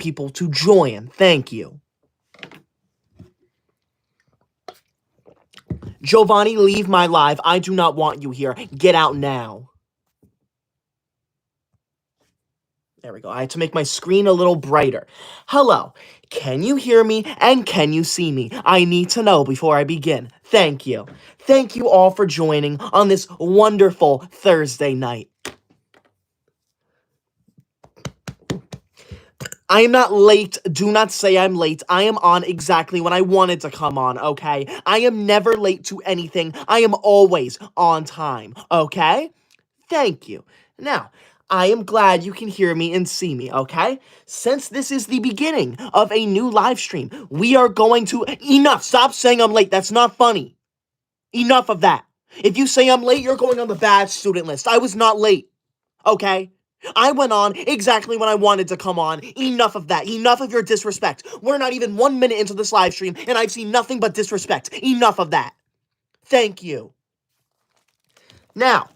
people to join. Thank you. Giovanni, leave my live. I do not want you here. Get out now. There we go. I had to make my screen a little brighter. Hello. Can you hear me and can you see me? I need to know before I begin. Thank you. Thank you all for joining on this wonderful Thursday night. I am not late. Do not say I'm late. I am on exactly when I wanted to come on, okay? I am never late to anything. I am always on time, okay? Thank you. Now, I am glad you can hear me and see me, okay? Since this is the beginning of a new live stream, we are going to... Enough! Stop saying I'm late. That's not funny. Enough of that. If you say I'm late, you're going on the bad student list. I was not late, okay? I went on exactly when I wanted to come on. Enough of that. Enough of your disrespect. We're not even 1 minute into this live stream, and I've seen nothing but disrespect. Enough of that. Thank you. Now...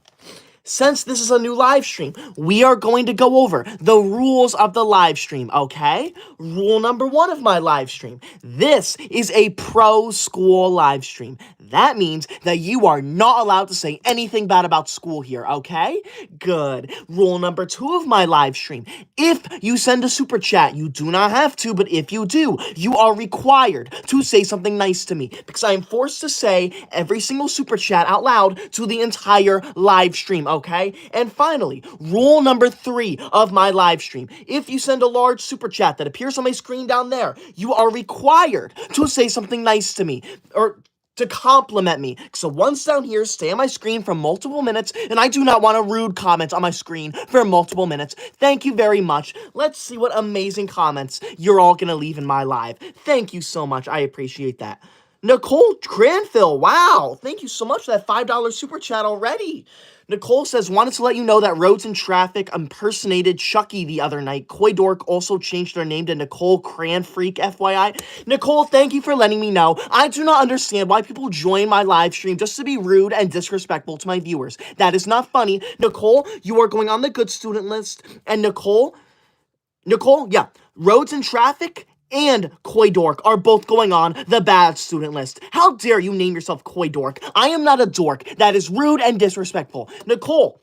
Since this is a new live stream, we are going to go over the rules of the live stream, okay? Rule number 1 of my live stream. This is a pro school live stream. That means that you are not allowed to say anything bad about school here, okay? Good. Rule number 2 of my live stream. If you send a super chat, you do not have to, but if you do, you are required to say something nice to me because I am forced to say every single super chat out loud to the entire live stream, okay? And finally, rule number 3 of my live stream. If you send a large super chat that appears on my screen down there, you are required to say something nice to me, or to compliment me. So once down here, stay on my screen for multiple minutes, and I do not want a rude comment on my screen for multiple minutes. Thank you very much. Let's see what amazing comments you're all gonna leave in my live. Thank you so much. I appreciate that. Nicole Cranfield, wow. Thank you so much for that $5 super chat already. Nicole says, wanted to let you know that Roads and Traffic impersonated Chucky the other night. Koi Dork also changed their name to Nicole Cranfreak, FYI. Nicole, thank you for letting me know. I do not understand why people join my live stream just to be rude and disrespectful to my viewers. That is not funny. Nicole, you are going on the good student list. And Nicole, yeah, Roads and Traffic and Koi Dork are both going on the bad student list. How dare you name yourself Koi Dork? I am not a dork. That is rude and disrespectful. Nicole,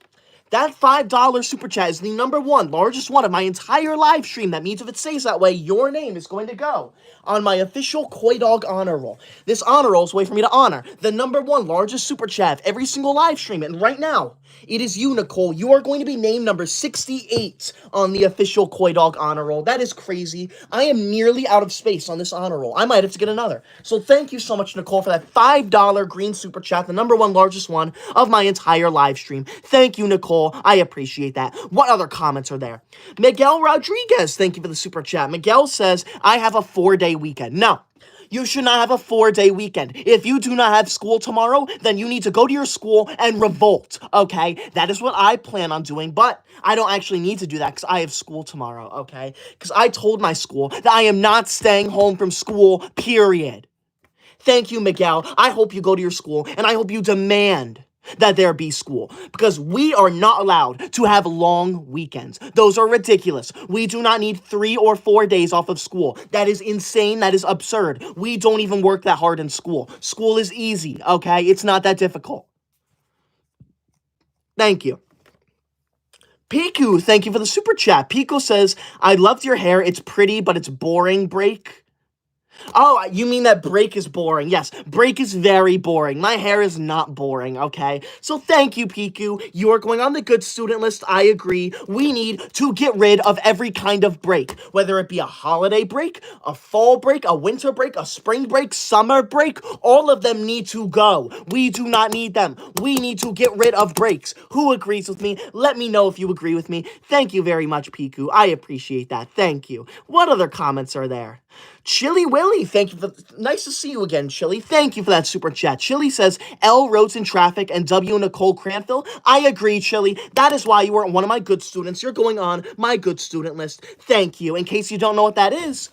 that $5 super chat is the number 1, largest one of my entire live stream. That means if it stays that way, your name is going to go on my official Koi Dog honor roll. This honor roll is a way for me to honor the number 1 largest super chat of every single live stream. And right now, it is you, Nicole. You are going to be named number 68 on the official Koi Dog honor roll. That is crazy. I am nearly out of space on this honor roll. I might have to get another. So thank you so much, Nicole, for that $5 green super chat, the number 1 largest one of my entire live stream. Thank you, Nicole. I appreciate that. What other comments are there? Miguel Rodriguez, thank you for the super chat. Miguel says, I have a 4-day weekend. No. You should not have a 4-day weekend. If you do not have school tomorrow, then you need to go to your school and revolt, okay? That is what I plan on doing, but I don't actually need to do that because I have school tomorrow, okay? Because I told my school that I am not staying home from school, period. Thank you, Miguel. I hope you go to your school, and I hope you demand that there be school, because we are not allowed to have long weekends. Those are ridiculous. We do not need 3 or 4 days off of school. That is insane. That is absurd. We don't even work that hard in school. School is easy, okay? It's not that difficult. Thank you. Piku, thank you for the super chat. Piku says, I loved your hair. It's pretty, but it's boring, Break. Oh, you mean that break is boring. Yes, break is very boring. My hair is not boring, okay? So thank you, Piku. You are going on the good student list. I agree. We need to get rid of every kind of break, whether it be a holiday break, a fall break, a winter break, a spring break, summer break. All of them need to go. We do not need them. We need to get rid of breaks. Who agrees with me? Let me know if you agree with me. Thank you very much, Piku. I appreciate that. Thank you. What other comments are there? Chili Willy, thank you for... Nice to see you again, Chili. Thank you for that super chat. Chili says, L, Roads and Traffic, and W, Nicole Cranfield. I agree, Chili. That is why you are one of my good students. You're going on my good student list. Thank you. In case you don't know what that is,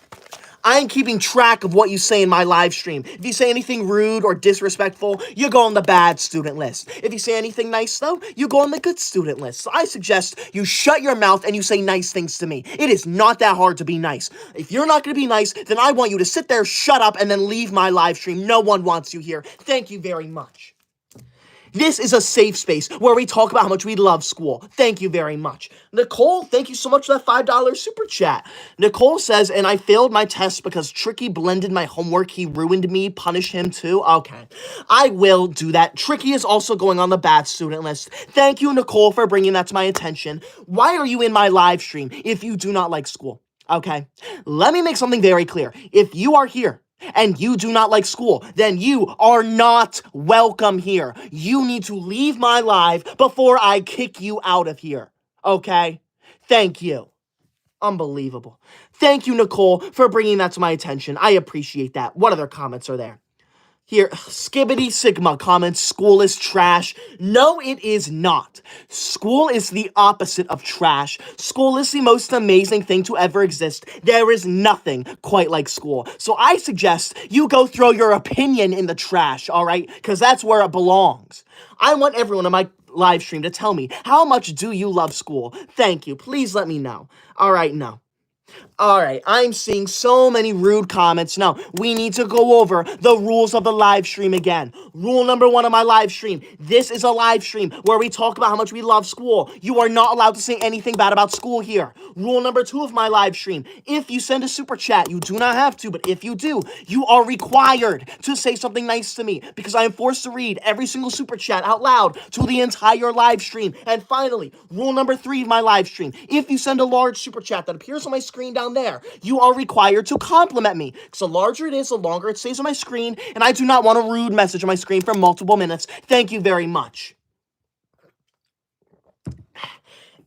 I'm keeping track of what you say in my live stream. If you say anything rude or disrespectful, you go on the bad student list. If you say anything nice, though, you go on the good student list. So I suggest you shut your mouth and you say nice things to me. It is not that hard to be nice. If you're not going to be nice, then I want you to sit there, shut up, and then leave my live stream. No one wants you here. Thank you very much. This is a safe space where we talk about how much we love school. Thank you very much. Nicole, thank you so much for that $5 super chat. Nicole says, and I failed my test because Tricky blended my homework. He ruined me. Punish him too. Okay. I will do that. Tricky is also going on the bad student list. Thank you, Nicole, for bringing that to my attention. Why are you in my live stream if you do not like school? Okay. Let me make something very clear. If you are here and you do not like school, then you are not welcome here. You need to leave my live before I kick you out of here. Okay? Thank you. Unbelievable. Thank you, Nicole, for bringing that to my attention. I appreciate that. What other comments are there? Here, Skibbity Sigma comments, school is trash. No, it is not. School is the opposite of trash. School is the most amazing thing to ever exist. There is nothing quite like school. So I suggest you go throw your opinion in the trash, all right? Because that's where it belongs. I want everyone in my live stream to tell me, how much do you love school? Thank you. Please let me know. All right, no. All right, I'm seeing so many rude comments. Now, we need to go over the rules of the live stream again. Rule number 1 of my live stream. This is a live stream where we talk about how much we love school. You are not allowed to say anything bad about school here. Rule number 2 of my live stream. If you send a super chat, you do not have to, but if you do, you are required to say something nice to me because I am forced to read every single super chat out loud to the entire live stream. And finally, rule number 3 of my live stream. If you send a large super chat that appears on my screen down there, you are required to compliment me. Because the larger it is, the longer it stays on my screen, and I do not want a rude message on my screen for multiple minutes. Thank you very much.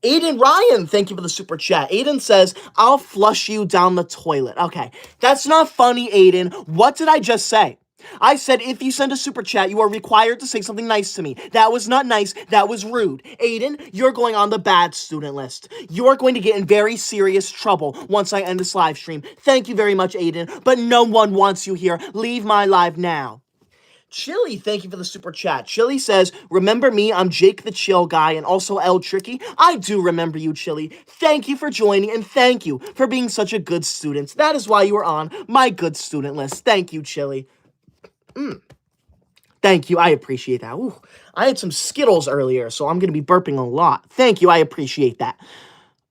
Aiden Ryan, thank you for the super chat. Aiden says, I'll flush you down the toilet. Okay, that's not funny, Aiden. What did I just say? I said if you send a super chat, you are required to say something nice to me. That was not nice. That was rude. Aiden, you're going on the bad student list. You're going to get in very serious trouble once I end this live stream. Thank you very much, Aiden, but no one wants you here. Leave my live now. Chili, thank you for the super chat. Chili says, remember me, I'm Jake the Chill Guy and also L Tricky. I do remember you, Chili. Thank you for joining and thank you for being such a good student. That is why you are on my good student list. Thank you, Chili. Thank you. I appreciate that. Ooh, I had some Skittles earlier, so I'm going to be burping a lot. Thank you. I appreciate that.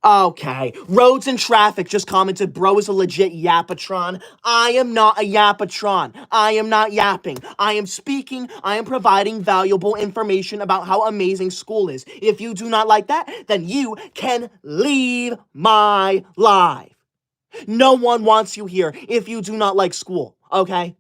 Okay. Roads and Traffic just commented, bro is a legit yapatron. I am not a yapatron. I am not yapping. I am speaking. I am providing valuable information about how amazing school is. If you do not like that, then you can leave my live. No one wants you here if you do not like school, okay?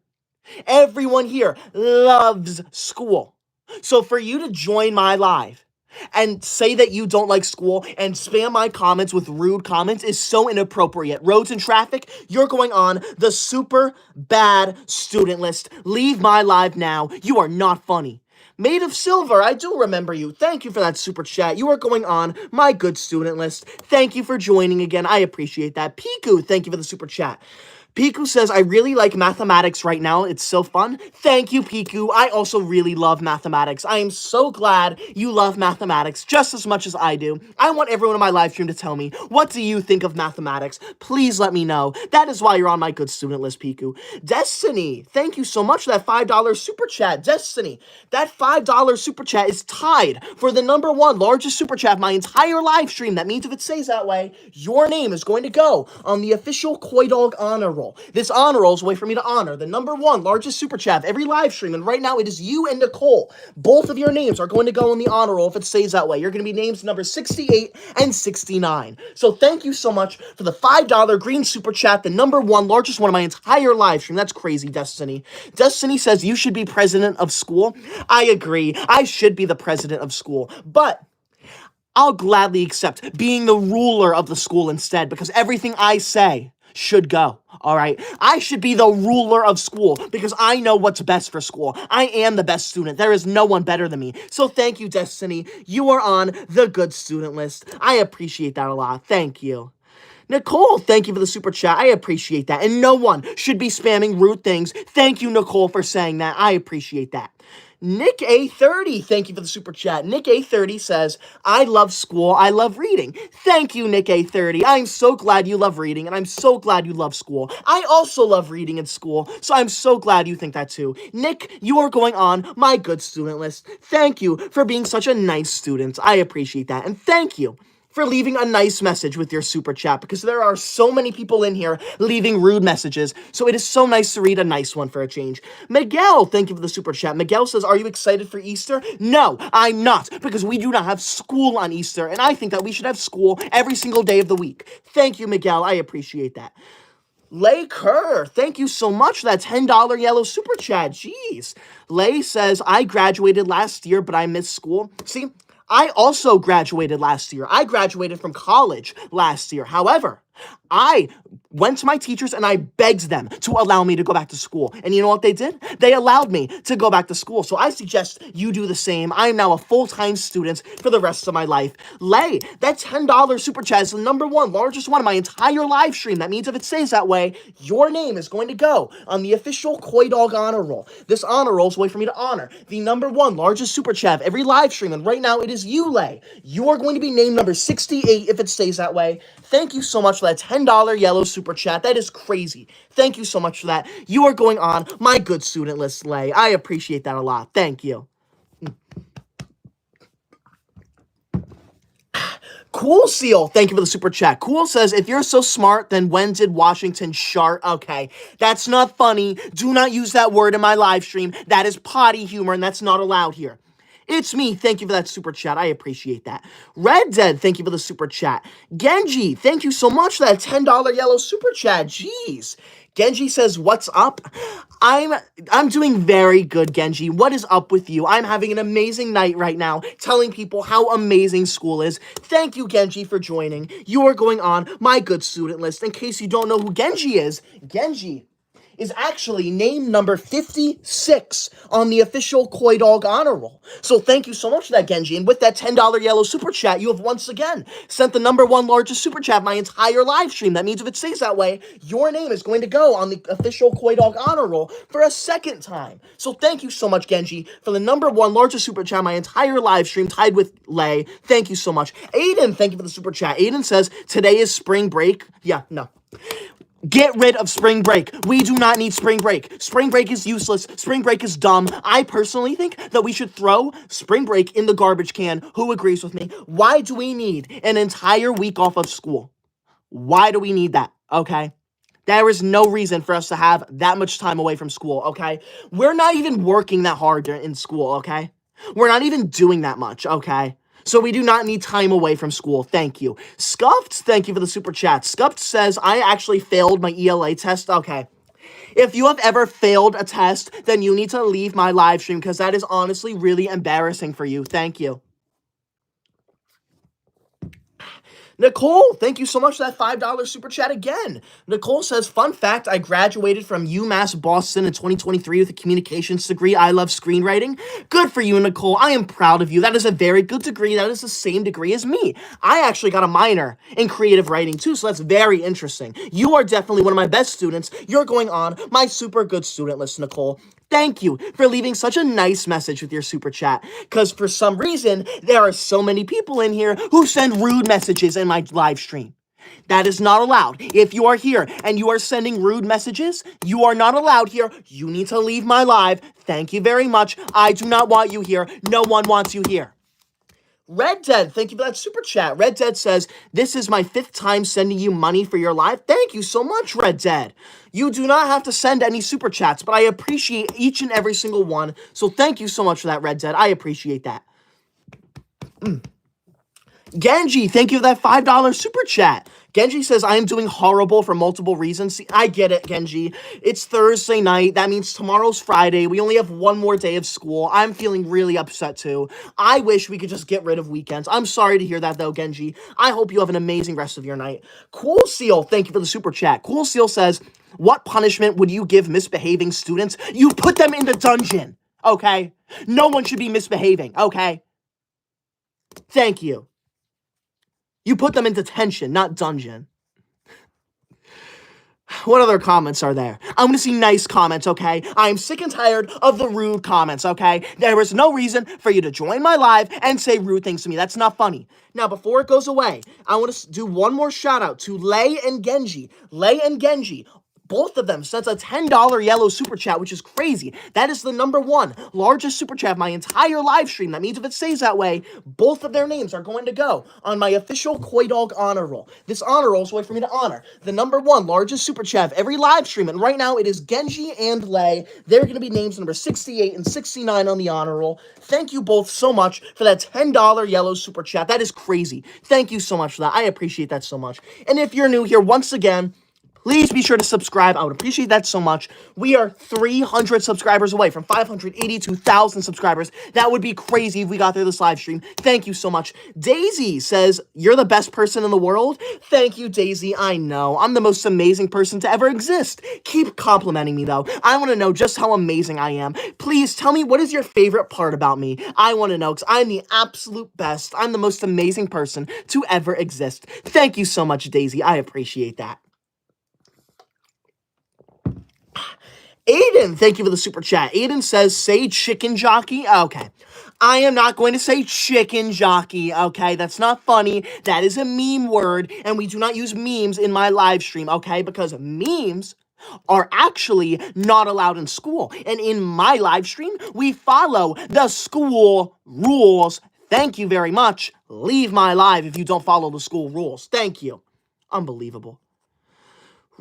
Everyone here loves school. So for you to join my live and say that you don't like school and spam my comments with rude comments is so inappropriate. Roads and Traffic, you're going on the super bad student list. Leave my live now. You are not funny. Made of Silver, I do remember you. Thank you for that super chat. You are going on my good student list. Thank you for joining again. I appreciate that. Piku, thank you for the super chat. Piku says, I really like mathematics right now. It's so fun. Thank you, Piku. I also really love mathematics. I am so glad you love mathematics just as much as I do. I want everyone in my live stream to tell me, what do you think of mathematics? Please let me know. That is why you're on my good student list, Piku. Destiny, thank you so much for that $5 super chat. Destiny, that $5 super chat is tied for the number 1 largest super chat of my entire live stream. That means if it stays that way, your name is going to go on the official Koi Dog honor roll. This honor roll is a way for me to honor the number 1 largest super chat of every live stream, and right now it is you and Nicole. Both of your names are going to go on the honor roll if it stays that way. You're going to be names number 68 and 69. So thank you so much for the $5 green super chat, the number 1 largest one of my entire live stream. That's crazy, Destiny. Destiny says you should be president of school. I agree. I should be the president of school, but I'll gladly accept being the ruler of the school instead because everything I say should go, all right? I should be the ruler of school because I know what's best for school. I am the best student. There is no one better than me. So thank you, Destiny. You are on the good student list. I appreciate that a lot. Thank you. Nicole, thank you for the super chat. I appreciate that. And no one should be spamming rude things. Thank you, Nicole, for saying that. I appreciate that. Nick A30, thank you for the super chat. Nick A30 says, I love school. I love reading. Thank you, Nick A30. I'm so glad you love reading, and I'm so glad you love school. I also love reading in school, so I'm so glad you think that too. Nick, you are going on my good student list. Thank you for being such a nice student. I appreciate that. And thank you for leaving a nice message with your super chat, because there are so many people in here leaving rude messages, so it is so nice to read a nice one for a change. Miguel, thank you for the super chat. Miguel says, are you excited for Easter? No, I'm not, because we do not have school on Easter, and I think that we should have school every single day of the week. Thank you, Miguel. I appreciate that. Lay Kerr, thank you so much for that $10 yellow super chat. Jeez. Lay says, I graduated last year, but I missed school. See, I also graduated last year. I graduated from college last year. However, I went to my teachers and I begged them to allow me to go back to school. And you know what they did? They allowed me to go back to school. So I suggest you do the same. I am now a full-time student for the rest of my life. Lay, that $10 super chat is the number one, largest one of my entire live stream. That means if it stays that way, your name is going to go on the official Koi Dog honor roll. This honor roll is a way for me to honor the number one largest super chat of every live stream. And right now it is you, Lay. You are going to be named number 68 if it stays that way. Thank you so much for that $10 yellow super chat. That is crazy. Thank you so much for that. You are going on my good student list, Lay. I appreciate that a lot. Thank you. Cool Seal, thank you for the super chat. Cool says, if you're so smart, then when did Washington shart? Okay, that's not funny. Do not use that word in my live stream. That is potty humor, and that's not allowed here. It's me. Thank you for that super chat. I appreciate that. Red Dead, thank you for the super chat. Genji, thank you so much for that $10 yellow super chat. Jeez. Genji says, what's up? I'm doing very good, Genji. What is up with you? I'm having an amazing night right now, telling people how amazing school is. Thank you, Genji, for joining. You are going on my good student list. In case you don't know who Genji is is actually name number 56 on the official Koi Dog honor roll. So thank you so much for that, Genji. And with that $10 yellow super chat, you have once again sent the number one largest super chat my entire live stream. That means if it stays that way, your name is going to go on the official Koi Dog honor roll for a second time. So thank you so much, Genji, for the number one largest super chat my entire live stream, tied with Lay. Thank you so much. Aiden, thank you for the super chat. Aiden says, today is spring break. Yeah, no. Get rid of spring break. We do not need spring break. Spring break is useless. Spring break is dumb. I personally think that we should throw spring break in the garbage can. Who agrees with me? Why do we need an entire week off of school? Why do we need that? Okay? There is no reason for us to have that much time away from school, okay? We're not even working that hard in school, okay? We're not even doing that much, okay? So we do not need time away from school. Thank you. Scuffed, thank you for the super chat. Scuffed says, I actually failed my ELA test. Okay. If you have ever failed a test, then you need to leave my live stream, because that is honestly really embarrassing for you. Thank you. Nicole, thank you so much for that $5 super chat again. Nicole says, fun fact, I graduated from UMass Boston in 2023 with a communications degree. I love screenwriting. Good for you, Nicole. I am proud of you. That is a very good degree. That is the same degree as me. I actually got a minor in creative writing too, so that's very interesting. You are definitely one of my best students. You're going on my super good student list, Nicole. Thank you for leaving such a nice message with your super chat, because for some reason, there are so many people in here who send rude messages in my live stream. That is not allowed. If you are here and you are sending rude messages, you are not allowed here. You need to leave my live. Thank you very much. I do not want you here. No one wants you here. Red Dead, thank you for that super chat. Red Dead says, this is my 5th time sending you money for your live. Thank you so much, Red Dead. You do not have to send any super chats, but I appreciate each and every single one. So thank you so much for that, Red Dead. I appreciate that. Genji, thank you for that $5 super chat. Genji says, I am doing horrible for multiple reasons. See, I get it, Genji. It's Thursday night. That means tomorrow's Friday. We only have one more day of school. I'm feeling really upset, too. I wish we could just get rid of weekends. I'm sorry to hear that, though, Genji. I hope you have an amazing rest of your night. Cool Seal, thank you for the super chat. Cool Seal says, what punishment would you give misbehaving students? You put them in the dungeon, okay? No one should be misbehaving, okay? Thank you. You put them in detention, not dungeon. What other comments are there? I want to see nice comments, okay? I'm sick and tired of the rude comments, okay? There is no reason for you to join my live and say rude things to me. That's not funny. Now, before it goes away, I want to do one more shout out to Lei and Genji. Lei and Genji. Both of them sent a $10 yellow super chat, which is crazy. That is the #1 largest super chat of my entire live stream. That means if it stays that way, both of their names are going to go on my official Koi Dog honor roll. This honor roll is a way for me to honor the #1 largest super chat of every live stream. And right now it is Genji and Lei. They're going to be names number 68 and 69 on the honor roll. Thank you both so much for that $10 yellow super chat. That is crazy. Thank you so much for that. I appreciate that so much. And if you're new here, once again, please be sure to subscribe. I would appreciate that so much. We are 300 subscribers away from 582,000 subscribers. That would be crazy if we got through this live stream. Thank you so much. Daisy says, you're the best person in the world. Thank you, Daisy. I know. I'm the most amazing person to ever exist. Keep complimenting me, though. I want to know just how amazing I am. Please tell me, what is your favorite part about me? I want to know, because I'm the absolute best. I'm the most amazing person to ever exist. Thank you so much, Daisy. I appreciate that. Aiden, thank you for the super chat. Aiden says, say chicken jockey. Okay. I am not going to say chicken jockey, okay? That's not funny. That is a meme word, and we do not use memes in my live stream, okay? Because memes are actually not allowed in school. And in my live stream, we follow the school rules. Thank you very much. Leave my live if you don't follow the school rules. Thank you. Unbelievable.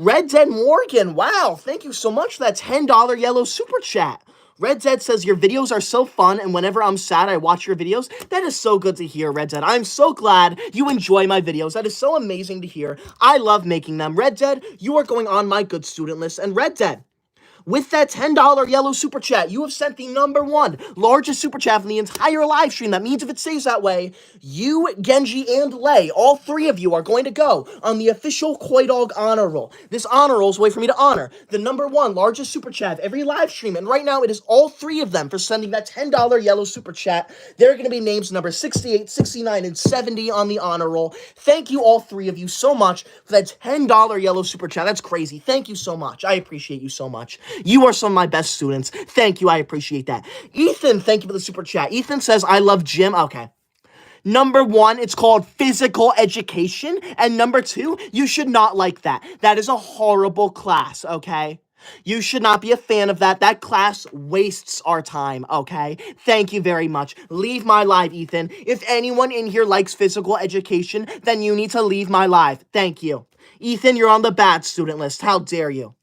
Red Dead Morgan, wow, thank you so much for that $10 yellow super chat. Red Dead says, your videos are so fun, and whenever I'm sad, I watch your videos. That is so good to hear, Red Dead. I'm so glad you enjoy my videos. That is so amazing to hear. I love making them. Red Dead, you are going on my good student list. And Red Dead, with that $10 yellow super chat, you have sent the #1 largest super chat from the entire live stream. That means if it stays that way, you, Genji, and Lei, all three of you are going to go on the official Koi Dog honor roll. This honor roll is a way for me to honor the #1 largest super chat of every live stream. And right now, it is all three of them for sending that $10 yellow super chat. They're going to be names number 68, 69, and 70 on the honor roll. Thank you, all three of you, so much for that $10 yellow super chat. That's crazy. Thank you so much. I appreciate you so much. You are some of my best students. Thank you. I appreciate that. Ethan, thank you for the super chat. Ethan says, I love gym. Okay. #1, it's called physical education. And #2, you should not like that. That is a horrible class, okay? You should not be a fan of that. That class wastes our time, okay? Thank you very much. Leave my live, Ethan. If anyone in here likes physical education, then you need to leave my live. Thank you. Ethan, you're on the bad student list. How dare you?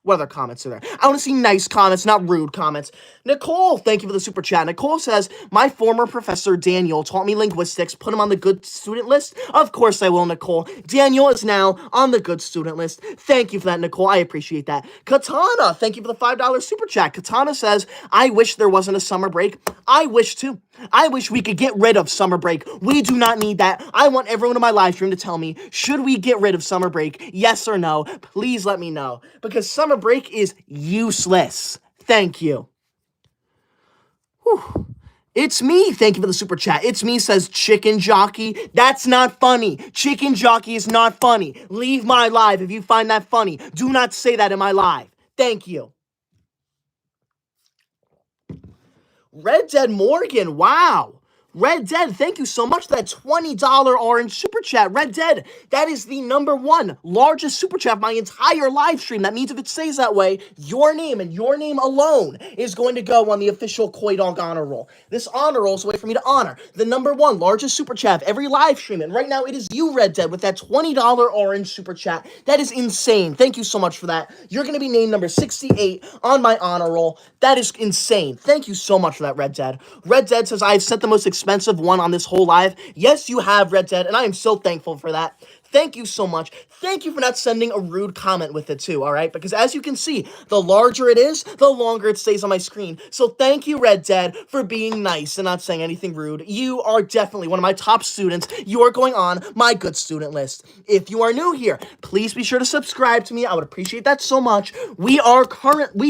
What other comments are there? I want to see nice comments, not rude comments. Nicole, thank you for the super chat. Nicole says, my former professor, Daniel, taught me linguistics. Put him on the good student list? Of course I will, Nicole. Daniel is now on the good student list. Thank you for that, Nicole. I appreciate that. Katana, thank you for the $5 super chat. Katana says, I wish there wasn't a summer break. I wish too. I wish we could get rid of summer break. We do not need that. I want everyone in my live stream to tell me, should we get rid of summer break? Yes or no? Please let me know. Because summer break is useless. Thank you. Whew. It's me. Thank you for the super chat. It's me says chicken jockey. That's not funny. Chicken jockey is not funny. Leave my live if you find that funny. Do not say that in my live. Thank you. Red Dead Morgan, wow. Red Dead, thank you so much for that $20 orange super chat. Red Dead, that is the #1 largest super chat of my entire live stream. That means if it stays that way, your name and your name alone is going to go on the official Koi Dog honor roll. This honor roll is a way for me to honor the #1 largest super chat of every live stream. And right now, it is you, Red Dead, with that $20 orange super chat. That is insane. Thank you so much for that. You're going to be named number 68 on my honor roll. That is insane. Thank you so much for that, Red Dead. Red Dead says, I've sent the most expensive one on this whole live. Yes, you have, Red Dead, and I am so thankful for that. Thank you so much. Thank you for not sending a rude comment with it too, all right? Because as you can see, the larger it is, the longer it stays on my screen. So thank you, Red Dead, for being nice and not saying anything rude. You are definitely one of my top students. You are going on my good student list. If you are new here, please be sure to subscribe to me. I would appreciate that so much. We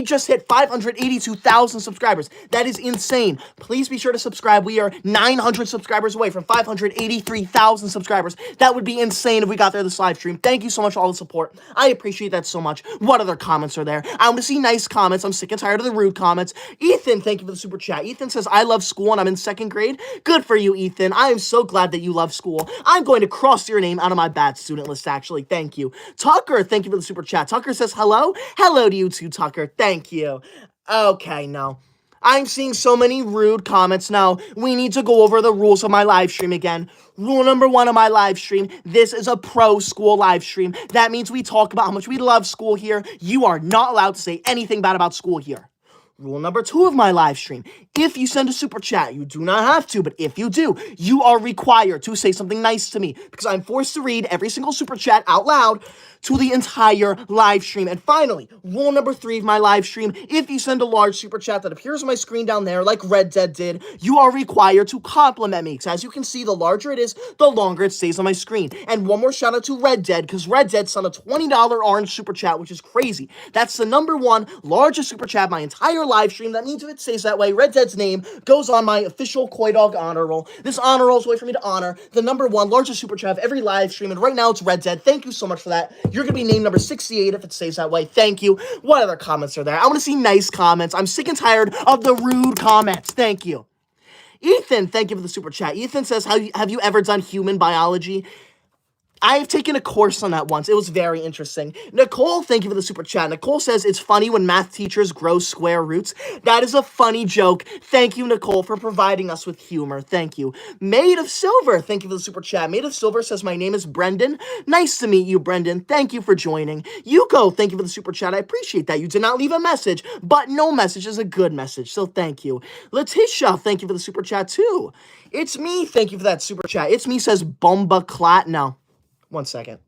just hit 582,000 subscribers. That is insane. Please be sure to subscribe. We are 900 subscribers away from 583,000 subscribers. That would be insane if we we got there this live stream. Thank you so much for all the support. I appreciate that so much. What other comments are there? I want to see nice comments. I'm sick and tired of the rude comments. Ethan, thank you for the super chat. Ethan says, I love school and I'm in 2nd grade. Good for you, Ethan. I am so glad that you love school. I'm going to cross your name out of my bad student list, actually. Thank you. Tucker, thank you for the super chat. Tucker says, hello. Hello to you too, Tucker. Thank you. Okay, no. I'm seeing so many rude comments now. We need to go over the rules of my live stream again. Rule number 1 of my live stream, this is a pro school live stream. That means we talk about how much we love school here. You are not allowed to say anything bad about school here. Rule number 2 of my live stream, if you send a super chat, you do not have to, but if you do, you are required to say something nice to me because I'm forced to read every single super chat out loud to the entire live stream. And finally, rule number 3 of my live stream, if you send a large super chat that appears on my screen down there like Red Dead did, you are required to compliment me because as you can see, the larger it is, the longer it stays on my screen. And one more shout out to Red Dead because Red Dead sent a $20 orange super chat, which is crazy. That's the number 1 largest super chat my entire live stream. That means if it stays that way, Red Dead's name goes on my official Koi Dog honor roll. This honor roll is a way for me to honor the number 1 largest super chat of every live stream, and right now it's Red Dead. Thank you so much for that. You're going to be named number 68 if it stays that way. Thank you. What other comments are there? I want to see nice comments. I'm sick and tired of the rude comments. Thank you. Ethan, thank you for the super chat. Ethan says, have you ever done human biology? I have taken a course on that once. It was very interesting. Nicole, thank you for the super chat. Nicole says, it's funny when math teachers grow square roots. That is a funny joke. Thank you, Nicole, for providing us with humor. Thank you. Made of Silver, thank you for the super chat. Made of Silver says, my name is Brendan. Nice to meet you, Brendan. Thank you for joining. Yuko, thank you for the super chat. I appreciate that. You did not leave a message, but no message is a good message, so thank you. Letitia, thank you for the super chat, too. It's me, thank you for that super chat. It's me says, Bomba Clat. No. 1 second.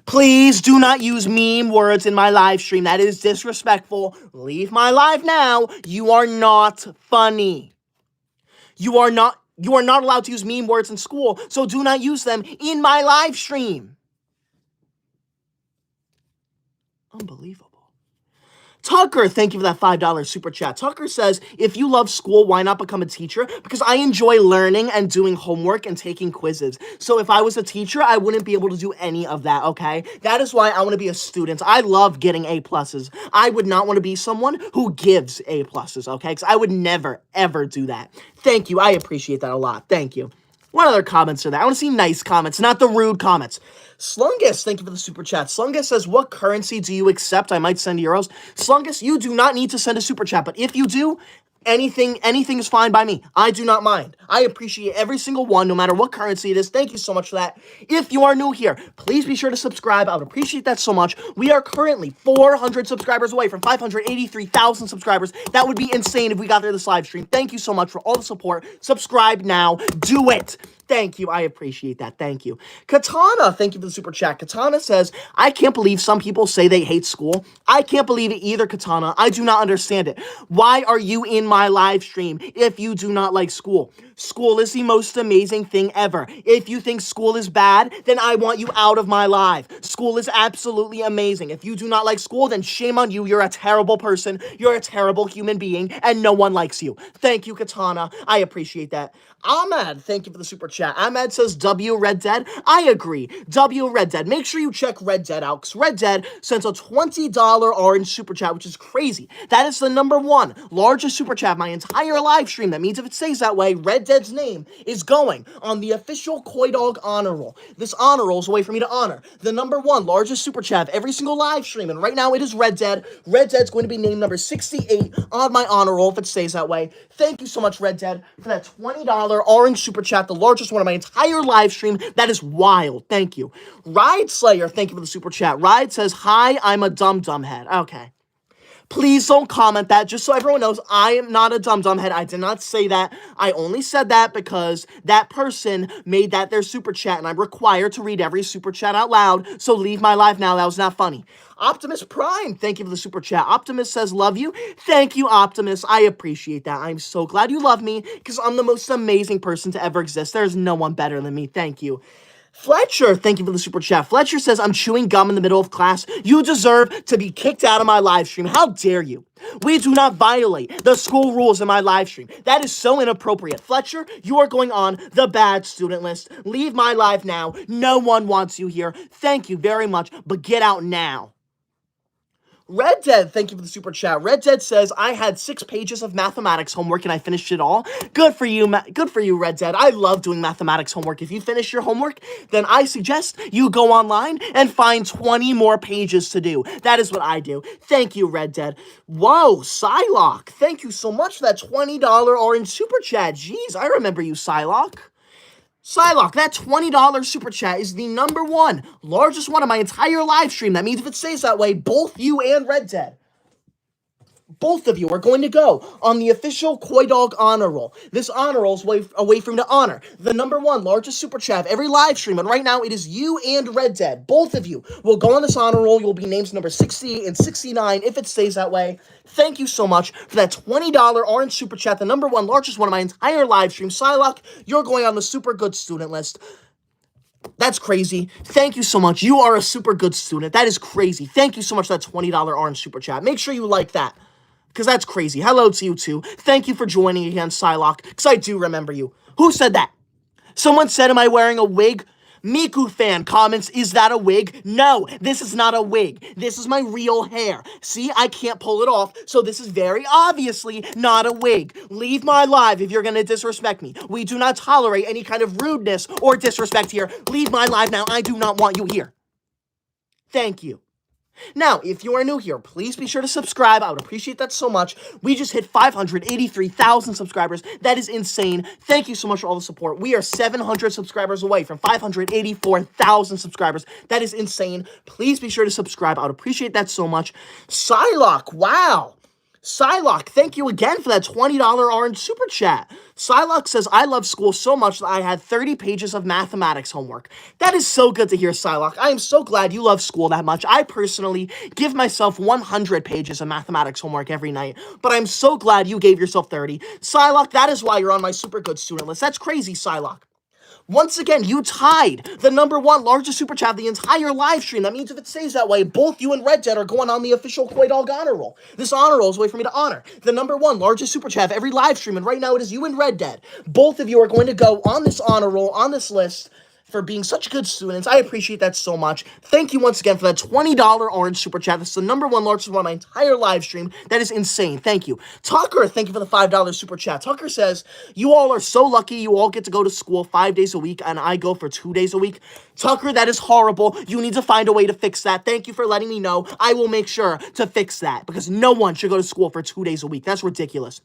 Please do not use meme words in my live stream. That is disrespectful. Leave my live now. You are not funny. You are not allowed to use meme words in school, so do not use them in my live stream. Unbelievable. Tucker, thank you for that $5 super chat. Tucker says, if you love school, why not become a teacher? Because I enjoy learning and doing homework and taking quizzes. So if I was a teacher, I wouldn't be able to do any of that, okay? That is why I want to be a student. I love getting A+. I would not want to be someone who gives A+, okay? Because I would never, ever do that. Thank you. I appreciate that a lot. Thank you. What other comments are there? I want to see nice comments, not the rude comments. Slungus, thank you for the super chat. Slungus says, what currency do you accept? I might send euros. Slungus, you do not need to send a super chat, but if you do, anything is fine by me. I do not mind. I appreciate every single one, no matter what currency it is. Thank you so much for that. If you are new here, please be sure to subscribe. I would appreciate that so much. We are currently 400 subscribers away from 583,000 subscribers. That would be insane if we got there this live stream. Thank you so much for all the support. Subscribe now. Do it. Thank you. I appreciate that. Thank you. Katana, thank you for the super chat. Katana says, I can't believe some people say they hate school. I can't believe it either, Katana. I do not understand it. Why are you in my live stream if you do not like school? School is the most amazing thing ever. If you think school is bad, then I want you out of my live. School is absolutely amazing. If you do not like school, then shame on you. You're a terrible person. You're a terrible human being, and no one likes you. Thank you, Katana. I appreciate that. Ahmed, thank you for the super chat. Ahmed says, W Red Dead. I agree. W Red Dead. Make sure you check Red Dead out, because Red Dead sends a $20 orange super chat, which is crazy. That is the number 1 largest super chat of my entire live stream. That means if it stays that way, Red Dead's name is going on the official Koi Dog honor roll. This honor roll is a way for me to honor the number 1 largest super chat of every single live stream, and right now it is Red Dead. Red Dead's going to be named number 68 on my honor roll if it stays that way. Thank you so much, Red Dead, for that $20 orange super chat, the largest one of my entire live stream. That is wild. Thank you. Ride Slayer, thank you for the super chat. Ride says, hi, I'm a dumb head. Okay. Please don't comment that, just so everyone knows I am not a dumb head. I did not say that. I only said that because that person made that their super chat, and I'm required to read every super chat out loud, so leave my live now. That was not funny. Optimus Prime, thank you for the super chat. Optimus says, love you. Thank you, Optimus. I appreciate that. I'm so glad you love me, because I'm the most amazing person to ever exist. There's no one better than me. Thank you. Fletcher, thank you for the super chat. Fletcher says, I'm chewing gum in the middle of class. You deserve to be kicked out of my live stream. How dare you? We do not violate the school rules in my live stream. That is so inappropriate. Fletcher, you are going on the bad student list. Leave my live now. No one wants you here. Thank you very much, but get out now. Red Dead, thank you for the super chat. Red Dead says, I had 6 pages of mathematics homework and I finished it all. Good for you, Red Dead. I love doing mathematics homework. If you finish your homework, then I suggest you go online and find 20 more pages to do. That is what I do. Thank you, Red Dead. Whoa, Psylocke, thank you so much for that $20 orange super chat. Jeez, I remember you, Psylocke. Psylocke, that $20 super chat is the number one, largest one of my entire live stream. That means if it stays that way, both you and Red Dead, both of you are going to go on the official Koi Dog honor roll. This honor roll is a way for him to honor the number one largest super chat of every live stream. And right now, it is you and Red Dead. Both of you will go on this honor roll. You'll be names number 60 and 69 if it stays that way. Thank you so much for that $20 orange super chat, the number one largest one of my entire live stream. Psylocke, you're going on the super good student list. That's crazy. Thank you so much. You are a super good student. That is crazy. Thank you so much for that $20 orange super chat. Make sure you like that, because that's crazy. Hello to you too. Thank you for joining again, Psylocke, because I do remember you. Who said that? Someone said, am I wearing a wig? Miku fan comments, is that a wig? No, this is not a wig. This is my real hair. See, I can't pull it off, so this is very obviously not a wig. Leave my live if you're going to disrespect me. We do not tolerate any kind of rudeness or disrespect here. Leave my live now. I do not want you here. Thank you. Now, if you are new here, please be sure to subscribe. I would appreciate that so much. We just hit 583,000 subscribers. That is insane. Thank you so much for all the support. We are 700 subscribers away from 584,000 subscribers. That is insane. Please be sure to subscribe. I would appreciate that so much. Psylocke, wow. Psylocke, thank you again for that $20 orange super chat. Psylocke says, I love school so much that I had 30 pages of mathematics homework. That is so good to hear, Psylocke. I am so glad you love school that much. I personally give myself 100 pages of mathematics homework every night, but I'm so glad you gave yourself 30. Psylocke, that is why you're on my super good student list. That's crazy, Psylocke. Once again, you tied the number one largest super chat of the entire live stream. That means if it stays that way, both you and Red Dead are going on the official Koi Dog honor roll. This honor roll is a way for me to honor the number one largest super chat of every live stream. And right now, it is you and Red Dead. Both of you are going to go on this honor roll, on this list, for being such good students. I appreciate that so much. Thank you once again for that $20 orange super chat. This is the number one largest one of my entire live stream. That is insane. Thank you. Tucker, thank you for the $5 super chat. Tucker says, you all are so lucky you all get to go to school 5 days a week and I go for 2 days a week. Tucker, that is horrible. You need to find a way to fix that. Thank you for letting me know. I will make sure to fix that because no one should go to school for 2 days a week. That's ridiculous.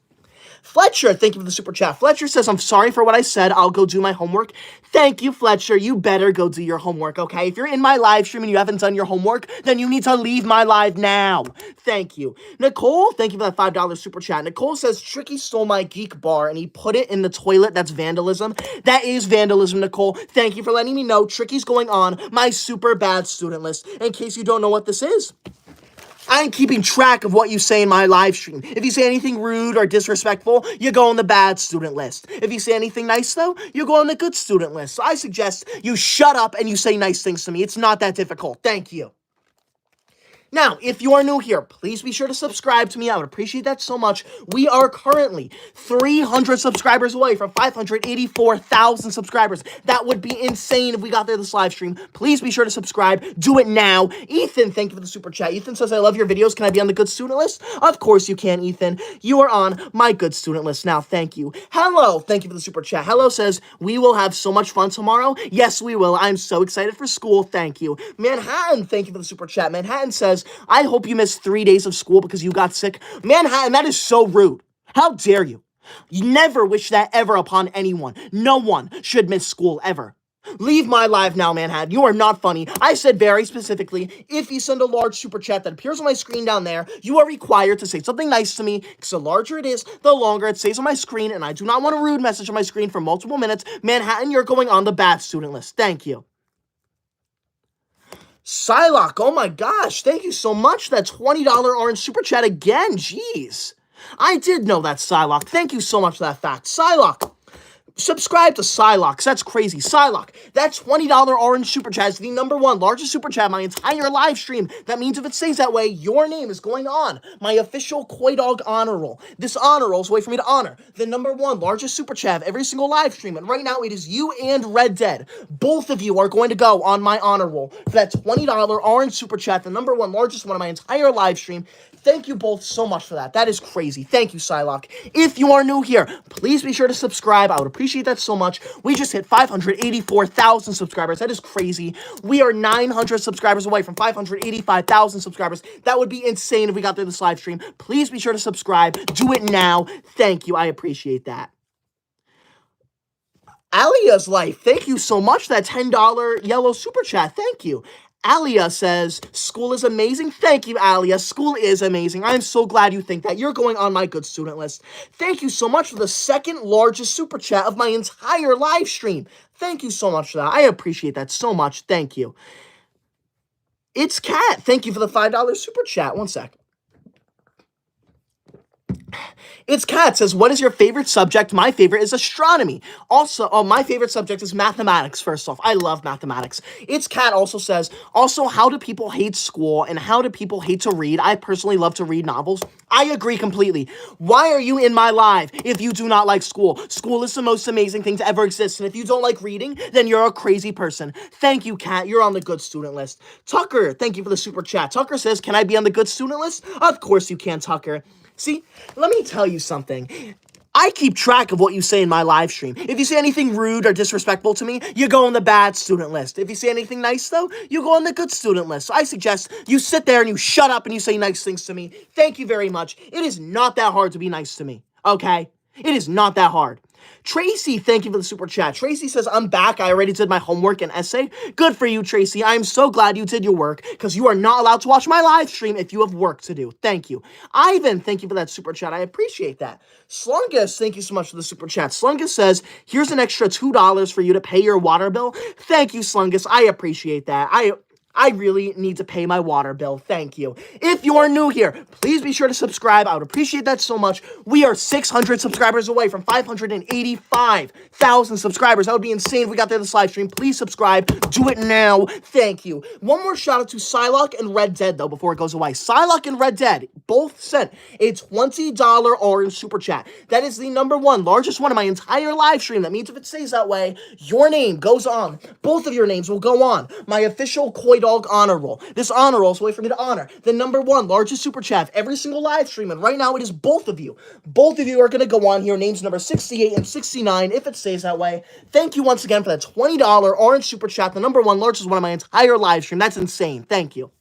Fletcher, thank you for the super chat. Fletcher says, I'm sorry for what I said. I'll go do my homework. Thank you, Fletcher. You better go do your homework, okay? If you're in my live stream and you haven't done your homework, then you need to leave my live now. Thank you. Nicole, thank you for that $5 super chat. Nicole says, Tricky stole my geek bar and he put it in the toilet. That's vandalism. That is vandalism, Nicole. Thank you for letting me know. Tricky's going on my super bad student list. In case you don't know what this is, I'm keeping track of what you say in my live stream. If you say anything rude or disrespectful, you go on the bad student list. If you say anything nice, though, you go on the good student list. So I suggest you shut up and you say nice things to me. It's not that difficult. Thank you. Now, if you are new here, please be sure to subscribe to me. I would appreciate that so much. We are currently 300 subscribers away from 584,000 subscribers. That would be insane if we got there this live stream. Please be sure to subscribe. Do it now. Ethan, thank you for the super chat. Ethan says, I love your videos. Can I be on the good student list? Of course you can, Ethan. You are on my good student list now. Thank you. Hello, thank you for the super chat. Hello says, we will have so much fun tomorrow. Yes, we will. I'm so excited for school. Thank you. Manhattan, thank you for the super chat. Manhattan says, I hope you missed 3 days of school because you got sick. Manhattan, that is so rude. How dare you? You never wish that ever upon anyone. No one should miss school ever. Leave my live now, Manhattan. You are not funny. I said very specifically, if you send a large super chat that appears on my screen down there, you are required to say something nice to me, because the larger it is, the longer it stays on my screen, and I do not want a rude message on my screen for multiple minutes. Manhattan, you're going on the bad student list. Thank you. Psylocke, oh my gosh, thank you so much. That $20 orange super chat again, jeez. I did know that, Psylocke. Thank you so much for that fact. Psylocke, Subscribe to Psylocke. That's crazy. Psylocke, that $20 orange super chat is the number one largest super chat my entire live stream. That means if it stays that way, your name is going on my official Koi Dog honor roll. This honor roll is a way for me to honor the number one largest super chat of every single live stream. And right now, it is you and Red Dead. Both of you are going to go on my honor roll for that $20 orange super chat, the number one largest one of my entire live stream. Thank you both so much for that. That is crazy. Thank you, Psylocke. If you are new here, please be sure to subscribe. I would appreciate that so much. We just hit 584,000 subscribers. That is crazy. We are 900 subscribers away from 585,000 subscribers. That would be insane if we got through this live stream. Please be sure to subscribe. Do it now. Thank you. I appreciate that. Alia's Life, thank you so much. That $10 yellow super chat. Thank you. Alia says, school is amazing. Thank you, Alia. School is amazing. I'm so glad you think that. You're going on my good student list. Thank you so much for the second largest super chat of my entire live stream. Thank you so much for that. I appreciate that so much. Thank you. It's Kat. Thank you for the $5 super chat. One sec. It's Kat says, what is your favorite subject? My favorite is astronomy. Also, my favorite subject is mathematics, first off. I love mathematics. It's Kat also says, also, how do people hate school and how do people hate to read? I personally love to read novels. I agree completely. Why are you in my live if you do not like school? School is the most amazing thing to ever exist. And if you don't like reading, then you're a crazy person. Thank you, Kat. You're on the good student list. Tucker, thank you for the super chat. Tucker says, can I be on the good student list? Of course you can, Tucker. See, let me tell you something. I keep track of what you say in my live stream. If you say anything rude or disrespectful to me, you go on the bad student list. If you say anything nice, though, you go on the good student list. So I suggest you sit there and you shut up and you say nice things to me. Thank you very much. It is not that hard to be nice to me, okay? It is not that hard. Tracy, thank you for the super chat. Tracy says, I'm back. I already did my homework and essay. Good for you, Tracy. I'm so glad you did your work because you are not allowed to watch my live stream if you have work to do. Thank you. Ivan, thank you for that super chat. I appreciate that. Slungus, thank you so much for the super chat. Slungus says, here's an extra $2 for you to pay your water bill. Thank you, Slungus. I appreciate that. I really need to pay my water bill. Thank you. If you are new here, please be sure to subscribe. I would appreciate that so much. We are 600 subscribers away from 585,000 subscribers. That would be insane if we got there this live stream. Please subscribe. Do it now. Thank you. One more shout out to Psylocke and Red Dead, though, before it goes away. Psylocke and Red Dead both sent a $20 orange super chat. That is the number one largest one of my entire live stream. That means if it stays that way, your name goes on. Both of your names will go on my official Koi Dog honor roll. This honor roll is a way for me to honor the number one largest super chat of every single live stream, and right now it is both of you. Both of you are going to go on here, names number 68 and 69, if it stays that way. Thank you once again for that $20 orange super chat, the number one largest one of my entire live stream. That's insane. Thank you.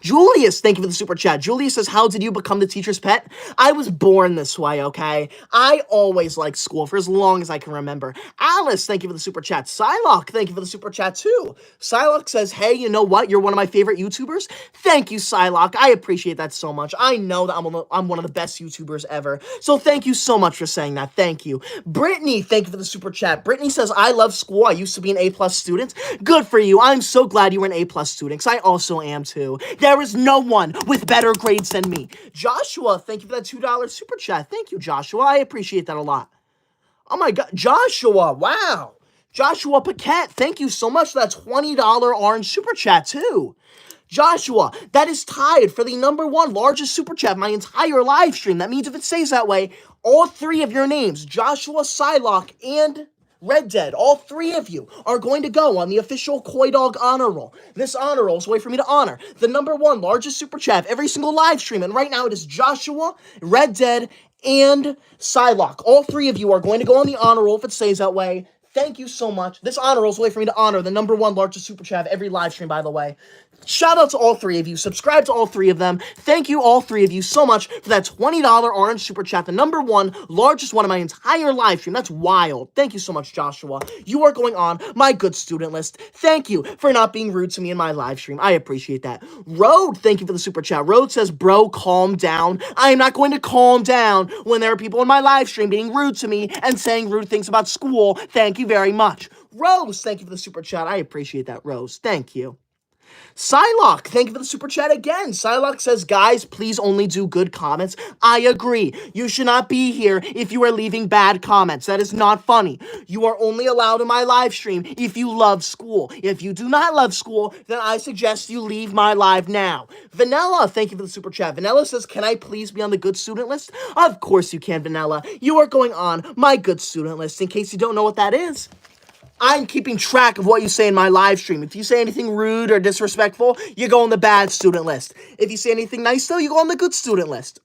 Julius, thank you for the super chat. Julius says, how did you become the teacher's pet? I was born this way, okay? I always liked school for as long as I can remember. Alice, thank you for the super chat. Psylocke, thank you for the super chat too. Psylocke says, hey, you know what? You're one of my favorite YouTubers. Thank you, Psylocke. I appreciate that so much. I know that I'm one of the best YouTubers ever. So thank you so much for saying that. Thank you. Brittany, thank you for the super chat. Brittany says, I love school. I used to be an A+ student. Good for you. I'm so glad you were an A+ student, because I also am too. There is no one with better grades than me. Joshua, thank you for that $2 super chat. Thank you, Joshua. I appreciate that a lot. Oh my God, Joshua, wow. Joshua Paquette, thank you so much for that $20 orange super chat too. Joshua, that is tied for the number one largest super chat of my entire live stream. That means if it stays that way, all three of your names, Joshua, Psylocke, and Red Dead, all three of you are going to go on the official Koi Dog honor roll. This honor roll is a way for me to honor the number one largest super chat of every single live stream. And right now it is Joshua, Red Dead, and Psylocke. All three of you are going to go on the honor roll if it stays that way. Thank you so much. This honor roll is a way for me to honor the number one largest super chat of every live stream, by the way. Shout out to all three of you. Subscribe to all three of them. Thank you, all three of you, so much for that $20 orange super chat, the number one largest one of my entire live stream. That's wild. Thank you so much, Joshua. You are going on my good student list. Thank you for not being rude to me in my live stream. I appreciate that. Road, thank you for the super chat. Road says, bro, calm down. I am not going to calm down when there are people in my live stream being rude to me and saying rude things about school. Thank you very much. Rose, thank you for the super chat. I appreciate that, Rose. Thank you. Psylocke, thank you for the super chat again. Psylocke says, guys, please only do good comments. I agree. You should not be here if you are leaving bad comments. That is not funny. You are only allowed in my live stream if you love school. If you do not love school, then I suggest you leave my live now. Vanilla, thank you for the super chat. Vanilla says, can I please be on the good student list? Of course you can, Vanilla. You are going on my good student list. In case you don't know what that is, I'm keeping track of what you say in my live stream. If you say anything rude or disrespectful, you go on the bad student list. If you say anything nice, though, you go on the good student list.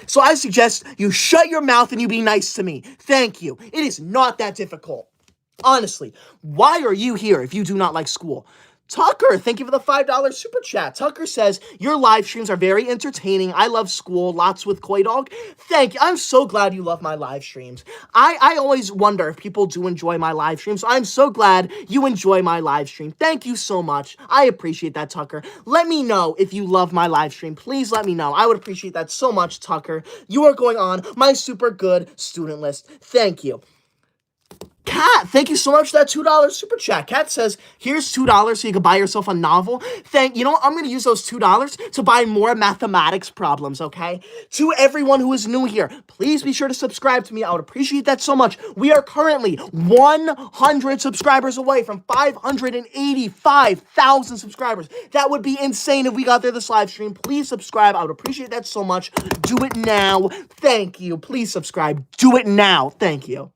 So I suggest you shut your mouth and you be nice to me. Thank you. It is not that difficult. Honestly, why are you here if you do not like school? Tucker, thank you for the $5 super chat. Tucker says, your live streams are very entertaining. I love school, lots with Koi Dog. Thank you. I'm so glad you love my live streams. I always wonder if people do enjoy my live streams. So I'm so glad you enjoy my live stream. Thank you so much. I appreciate that, Tucker. Let me know if you love my live stream. Please let me know. I would appreciate that so much, Tucker. You are going on my super good student list. Thank you. Kat, thank you so much for that $2 super chat. Kat says, here's $2 so you can buy yourself a novel. You know what? I'm going to use those $2 to buy more mathematics problems, okay? To everyone who is new here, please be sure to subscribe to me. I would appreciate that so much. We are currently 100 subscribers away from 585,000 subscribers. That would be insane if we got there this live stream. Please subscribe. I would appreciate that so much. Do it now. Thank you. Please subscribe. Do it now. Thank you.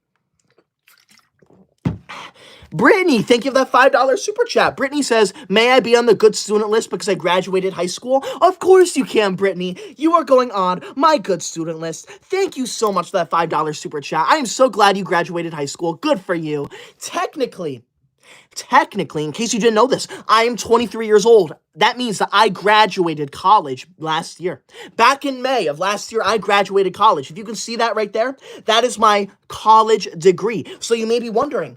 Brittany, thank you for that $5 super chat. Brittany says, may I be on the good student list because I graduated high school? Of course you can, Brittany. You are going on my good student list. Thank you so much for that $5 super chat. I am so glad you graduated high school. Good for you. Technically, in case you didn't know this, I am 23 years old. That means that I graduated college last year. Back in May of last year, I graduated college. If you can see that right there, that is my college degree. So you may be wondering,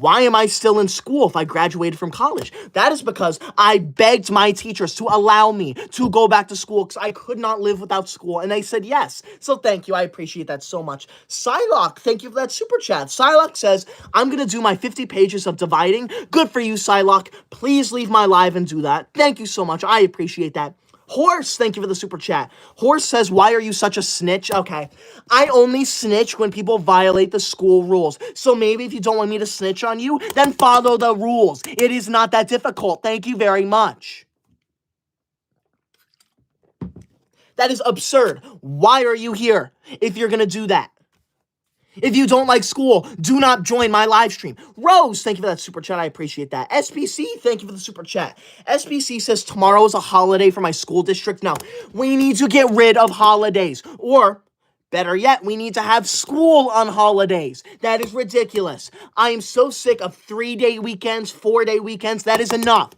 why am I still in school if I graduated from college? That is because I begged my teachers to allow me to go back to school because I could not live without school, and they said yes. So thank you. I appreciate that so much. Psylocke, thank you for that super chat. Psylocke says, I'm going to do my 50 pages of dividing. Good for you, Psylocke. Please leave my live and do that. Thank you so much. I appreciate that. Horse, thank you for the super chat. Horse says, why are you such a snitch? Okay, I only snitch when people violate the school rules. So maybe if you don't want me to snitch on you, then follow the rules. It is not that difficult. Thank you very much. That is absurd. Why are you here if you're going to do that? If you don't like school, do not join my live stream. Rose, thank you for that super chat. I appreciate that. SPC, thank you for the super chat. SPC says tomorrow is a holiday for my school district. No, we need to get rid of holidays. Or, better yet, we need to have school on holidays. That is ridiculous. I am so sick of 3-day weekends, 4-day weekends. That is enough.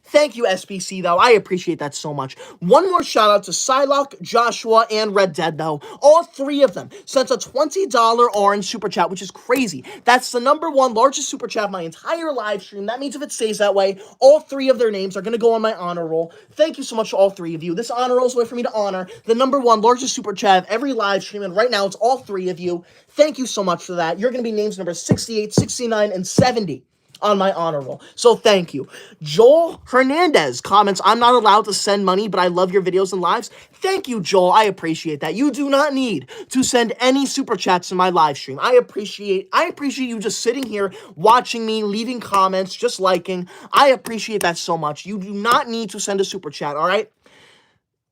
Thank you, SBC, though. I appreciate that so much. One more shout out to Psylocke, Joshua, and Red Dead, though. All three of them sent a $20 orange super chat, which is crazy. That's the #1 largest super chat of my entire live stream. That means if it stays that way, all three of their names are going to go on my honor roll. Thank you so much to all three of you. This honor roll is a way for me to honor the #1 largest super chat of every live stream, and right now it's all three of you. Thank you so much for that. You're going to be names number 68, 69, and 70. On my honor roll. So thank you. Joel Hernandez comments, I'm not allowed to send money, but I love your videos and lives. Thank you, Joel. I appreciate that. You do not need to send any super chats in my live stream. I appreciate you just sitting here, watching me, leaving comments, just liking. I appreciate that so much. You do not need to send a super chat, all right?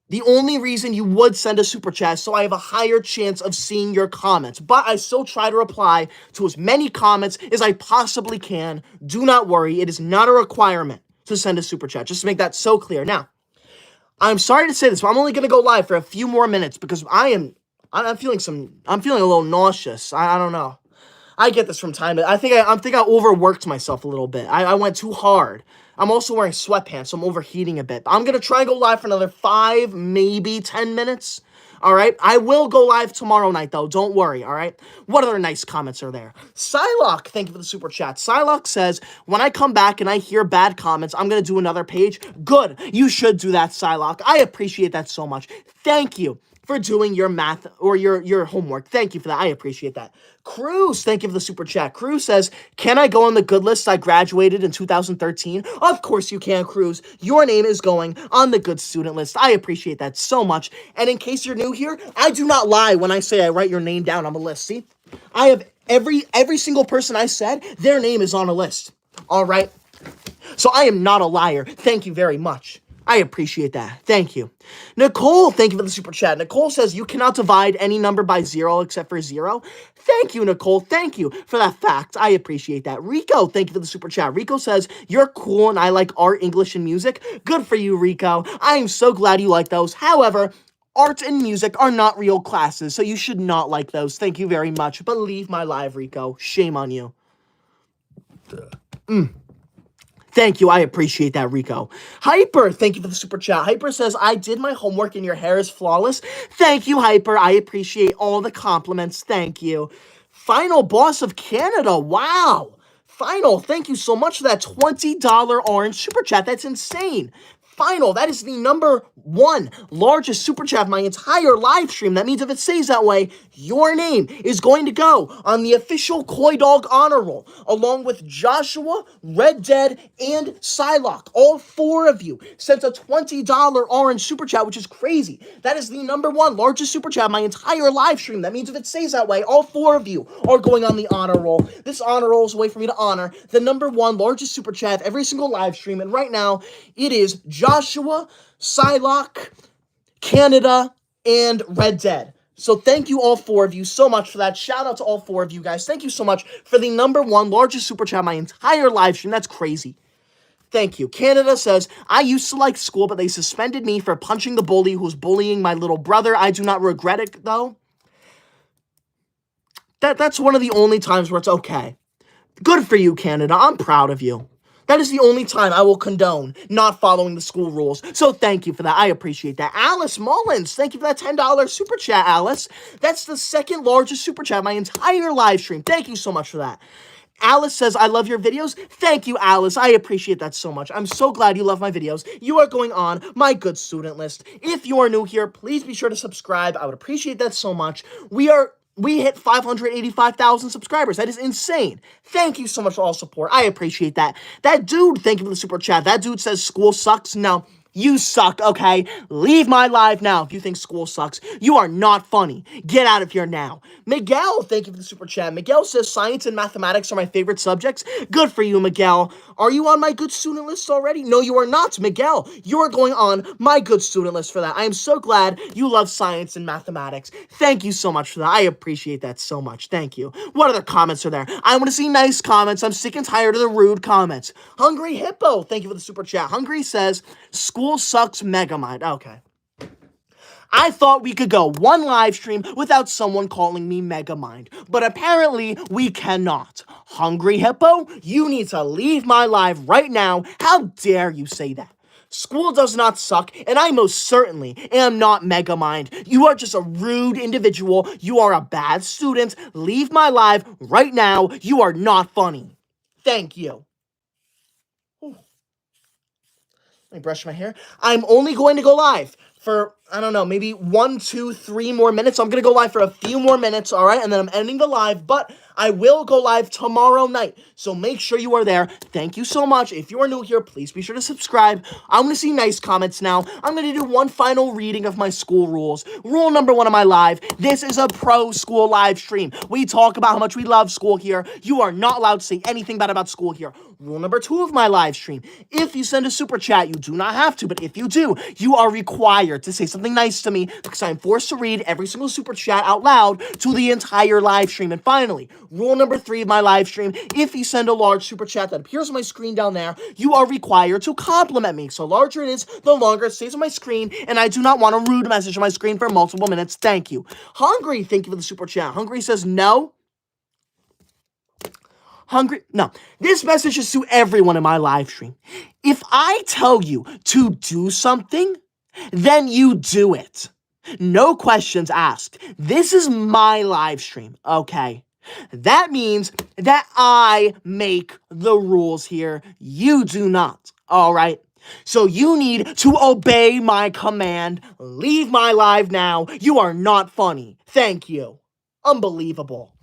The only reason you would send a super chat is so I have a higher chance of seeing your comments. But I still try to reply to as many comments as I possibly can. Do not worry. It is not a requirement to send a super chat. Just to make that so clear. Now, I'm sorry to say this, but I'm only going to go live for a few more minutes because I'm feeling a little nauseous. I don't know. I get this from time to I think I overworked myself a little bit. I went too hard. I'm also wearing sweatpants, so I'm overheating a bit. I'm going to try and go live for another 5, maybe 10 minutes. All right? I will go live tomorrow night, though. Don't worry, all right? What other nice comments are there? Psylocke, thank you for the super chat. Psylocke says, when I come back and I hear bad comments, I'm going to do another page. Good. You should do that, Psylocke. I appreciate that so much. Thank you. for doing your math or your homework. Thank you for that. I appreciate that. Cruz, thank you for the super chat. Cruz says, can I go on the good list? I graduated in 2013. Of course you can, Cruz. Your name is going on the good student list. I appreciate that so much. And in case you're new here, I do not lie when I say I write your name down on the list. See? I have every single person I said, their name is on a list. All right? So I am not a liar. Thank you very much. I appreciate that. Thank you. Nicole, thank you for the super chat. Nicole says, you cannot divide any number by 0 except for 0. Thank you, Nicole. Thank you for that fact. I appreciate that. Rico, thank you for the super chat. Rico says, you're cool and I like art, English, and music. Good for you, Rico. I am so glad you like those. However, art and music are not real classes, so you should not like those. Thank you very much. But leave my live, Rico. Shame on you. Thank you. I appreciate that, Rico. Hyper, thank you for the super chat. Hyper says, I did my homework and your hair is flawless. Thank you, Hyper. I appreciate all the compliments. Thank you. Final Boss of Canada. Wow. Final, thank you so much for that $20 orange super chat. That's insane. Final, that is the number 1 largest super chat of my entire live stream. That means if it stays that way, your name is going to go on the official Koi Dog honor roll, along with Joshua, Red Dead, and Psylocke. All 4 of you sent a $20 orange super chat, which is crazy. That is the number 1 largest super chat of my entire live stream. That means if it stays that way, all 4 of you are going on the honor roll. This honor roll is a way for me to honor the number 1 largest super chat of every single live stream, and right now, it is Joshua, Psylocke, Canada, and Red Dead. So thank you all 4 of you so much for that. Shout out to all 4 of you guys. Thank you so much for the number 1 largest super chat of my entire live stream. That's crazy. Thank you. Canada says, I used to like school, but they suspended me for punching the bully who was bullying my little brother. I do not regret it, though. That's one of the only times where it's okay. Good for you, Canada. I'm proud of you. That is the only time I will condone not following the school rules. So thank you for that. I appreciate that. Alice Mullins, thank you for that $10 super chat, Alice. That's the 2nd largest super chat of my entire live stream. Thank you so much for that. Alice says, I love your videos. Thank you, Alice. I appreciate that so much. I'm so glad you love my videos. You are going on my good student list. If you are new here, please be sure to subscribe. I would appreciate that so much. We hit 585,000 subscribers. That is insane. Thank you so much for all support. I appreciate that. That dude, thank you for the super chat. That dude says school sucks. No, you suck, okay? Leave my live now if you think school sucks. You are not funny. Get out of here now. Miguel, thank you for the super chat. Miguel says science and mathematics are my favorite subjects. Good for you, Miguel. Are you on my good student list already? No, you are not, Miguel. You are going on my good student list for that. I am so glad you love science and mathematics. Thank you so much for that. I appreciate that so much. Thank you. What other comments are there? I want to see nice comments. I'm sick and tired of the rude comments. Hungry Hippo, thank you for the super chat. Hungry says, school sucks, Megamind. Okay. I thought we could go one live stream without someone calling me Megamind, but apparently we cannot. Hungry Hippo, you need to leave my live right now. How dare you say that? School does not suck, and I most certainly am not Megamind. You are just a rude individual. You are a bad student. Leave my live right now. You are not funny. Thank you. Let me brush my hair. I'm only going to go live for, I don't know, maybe 1, 2, 3 more minutes. I'm going to go live for a few more minutes, all right? And then I'm ending the live, but I will go live tomorrow night. So make sure you are there. Thank you so much. If you are new here, please be sure to subscribe. I'm going to see nice comments now. I'm going to do one final reading of my school rules. Rule number 1 of my live. This is a pro school live stream. We talk about how much we love school here. You are not allowed to say anything bad about school here. Rule number 2 of my live stream. If you send a super chat, you do not have to, but if you do, you are required to say something nice to me because I'm forced to read every single super chat out loud to the entire live stream. And finally, rule number 3 of my live stream. If you send a large super chat that appears on my screen down there, you are required to compliment me. So larger it is, the longer it stays on my screen, and I do not want a rude message on my screen for multiple minutes. Thank you. Hungry, thank you for the super chat. Hungry says no. Hungry? No. This message is to everyone in my live stream. If I tell you to do something, then you do it. No questions asked. This is my live stream, okay? That means that I make the rules here. You do not, all right? So you need to obey my command. Leave my live now. You are not funny. Thank you. Unbelievable.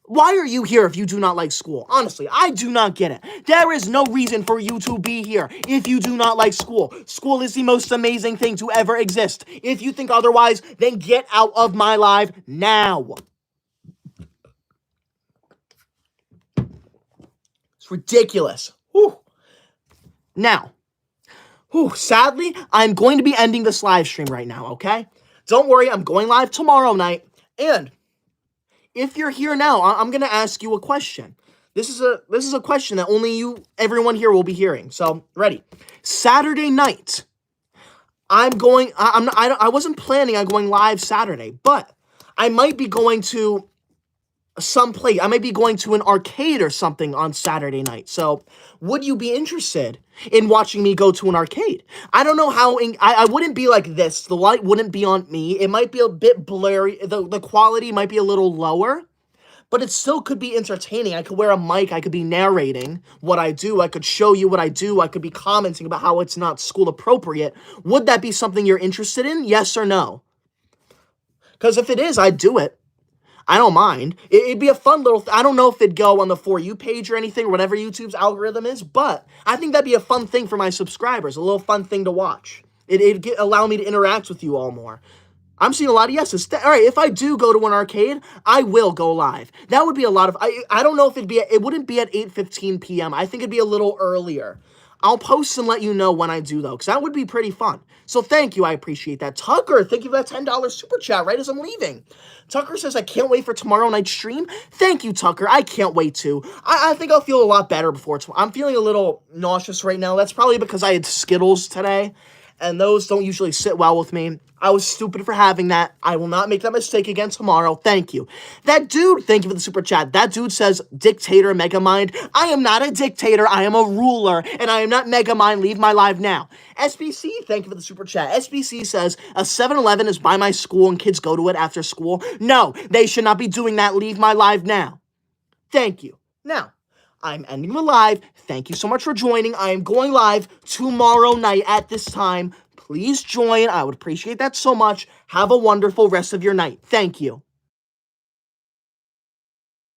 Why are you here if you do not like school? Honestly, I do not get it. There is no reason for you to be here if you do not like school. School is the most amazing thing to ever exist. If you think otherwise, then get out of my live now. It's ridiculous. Whew. Now, sadly, I'm going to be ending this live stream right now, okay? Don't worry, I'm going live tomorrow night. And if you're here now, I'm going to ask you a question. This is a question that only everyone here will be hearing. So, ready. Saturday night, I wasn't planning on going live Saturday, but I might be going to I might be going to an arcade or something on Saturday night. So, would you be interested in watching me go to an arcade? I don't know how, I wouldn't be like this. The light wouldn't be on me. It might be a bit blurry. The quality might be a little lower, but it still could be entertaining. I could wear a mic. I could be narrating what I do. I could show you what I do. I could be commenting about how it's not school appropriate. Would that be something you're interested in? Yes or no? Because if it is, I'd do it. I don't mind. It'd be a fun little... I don't know if it'd go on the For You page or anything, or whatever YouTube's algorithm is, but I think that'd be a fun thing for my subscribers, a little fun thing to watch. It'd allow me to interact with you all more. I'm seeing a lot of yeses. All right, if I do go to an arcade, I will go live. That would be a lot of... I don't know if it wouldn't be at 8:15 p.m. I think it'd be a little earlier. I'll post and let you know when I do, though, because that would be pretty fun. So thank you. I appreciate that. Tucker, thank you for that $10 super chat right as I'm leaving. Tucker says, I can't wait for tomorrow night's stream. Thank you, Tucker. I can't wait to. I think I'll feel a lot better before tomorrow. I'm feeling a little nauseous right now. That's probably because I had Skittles today, and those don't usually sit well with me. I was stupid for having that. I will not make that mistake again tomorrow. Thank you. That dude, thank you for the super chat. That dude says, dictator, Megamind. I am not a dictator. I am a ruler, and I am not Megamind. Leave my live now. SBC, thank you for the super chat. SBC says, a 7-Eleven is by my school and kids go to it after school. No, they should not be doing that. Leave my live now. Thank you. Now, I'm ending the live. Thank you so much for joining. I am going live tomorrow night at this time. Please join. I would appreciate that so much. Have a wonderful rest of your night. Thank you.